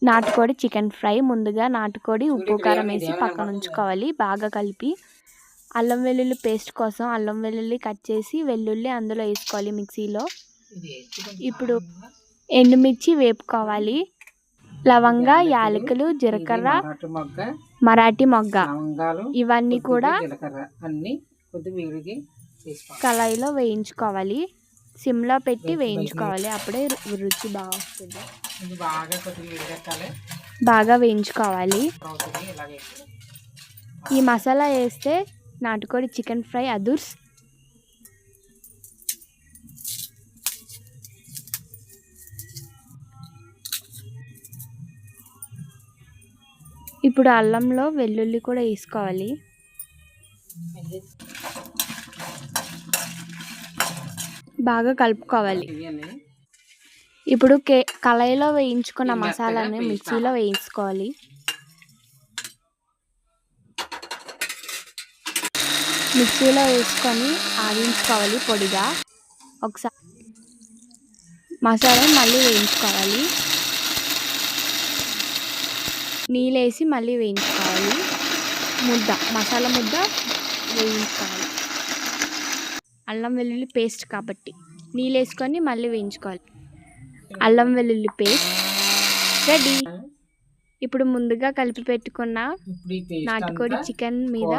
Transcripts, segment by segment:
నాటుకోడి chicken fry. ముందుగా నాటుకోడి ఉప్పు కారం వేసి పక్కన ఉంచుకోవాలి. బాగా కలిపి అల్లం వెల్లుల్లి పేస్ట్ కోసం అల్లం వెల్లుల్లి కట్ చేసి వెల్లుల్లి అందులో వేసుకోవాలి మిక్సీలో. ఇప్పుడు ఎండుమిర్చి వేపుకోవాలి. లవంగ, యాలకులు, జీలకర్ర, మరాఠీ మొగ్గ ఇవన్నీ కూడా కళాయిలో వేయించుకోవాలి. సిమ్లో పెట్టి వేయించుకోవాలి. అప్పుడే రుచి బాగా వస్తుంది. బాగా వేయించుకోవాలి. ఈ మసాలా వేస్తే నాటుకోడి చికెన్ ఫ్రై అదుర్స్. ఇప్పుడు అల్లంలో వెల్లుల్లి కూడా వేసుకోవాలి. బాగా కలుపుకోవాలి. ఇప్పుడు కళాయిలో వేయించుకున్న మసాలాని మిక్సీలో వేయించుకోవాలి. మిక్సీలో వేసుకొని ఆడించుకోవాలి పొడిగా. ఒకసారి మసాలాని మళ్ళీ వేయించుకోవాలి. నీళ్ళేసి మళ్ళీ వేయించుకోవాలి. మసాలా ముద్ద వేయించుకోవాలి. అల్లం వెల్లుల్లి పేస్ట్ కాబట్టి నీళ్ళు వేసుకొని మళ్ళీ వేయించుకోవాలి. అల్లం వెల్లుల్లి పేస్ట్ రెడీ. ఇప్పుడు ముందుగా కలిపి పెట్టుకున్న నాటుకోడి చికెన్ మీద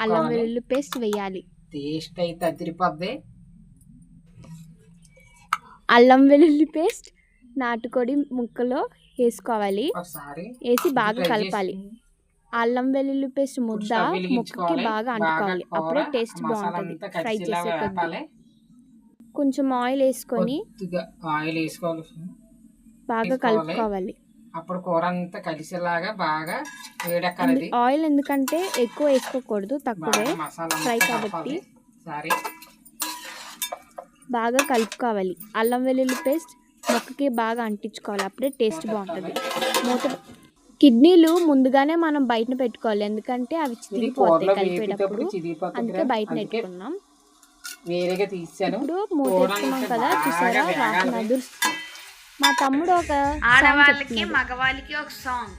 అల్లం వెల్లుల్లి పేస్ట్ వేయాలి. అల్లం వెల్లుల్లి పేస్ట్ నాటుకోడి ముక్కలో వేసుకోవాలి. వేసి బాగా కలపాలి. అల్లం వెల్లుల్లి పేస్ట్ ముద్ద ముక్కకి బాగా అంటుకోవాలి. అప్పుడే టేస్ట్ బాగుంటుంది. ఫ్రై చేసే కొద్ది కొంచెం ఆయిల్ వేసుకొని బాగా కలుపుకోవాలి. అప్పుడు కూర అంతా కలిసేలాగా బాగా వేడెక్కాలి. ఆయిల్ ఎందుకంటే ఎక్కువ వేసుకోకూడదు, తక్కువే ఫ్రై కాబట్టి. బాగా కలుపుకోవాలి. అల్లం వెల్లుల్లి పేస్ట్ మొక్కకి బాగా అంటించుకోవాలి. అప్పుడే టేస్ట్ బాగుంటుంది. కిడ్నీలు ముందుగానే మనం బయటన పెట్టుకోవాలి, ఎందుకంటే అవి చిరిగిపోతాయి కలిపేటప్పుడు. అందుకే బయట పెట్టుకున్నాం. ఇప్పుడు మూత పెట్టుకున్నాం కదా, చూసారా వాసన అదుర్స్. మా తమ్ముడు ఒక ఆడవాళ్ళకి మగవాళ్ళకి ఒక సాంగ్.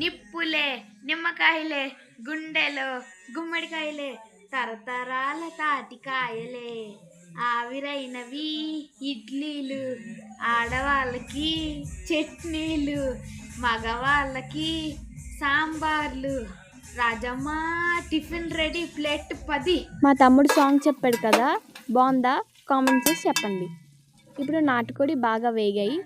నిప్పులే నిమ్మకాయలే గుండెలో గుమ్మడికాయలే తరతరాల తాటికాయలే ఆవిరైనవి ఇడ్లీలు. ఆడవాళ్ళకి చట్నీలు, మగవాళ్ళకి సాంబార్లు. Rajamma tiffin ready, plate 10. మా తమ్ముడు సాంగ్ చెప్పాడు కదా, బాగుందా? కామెంట్ చేసి చెప్పండి. ఇప్పుడు నాటుకోడి బాగా వేగాయి.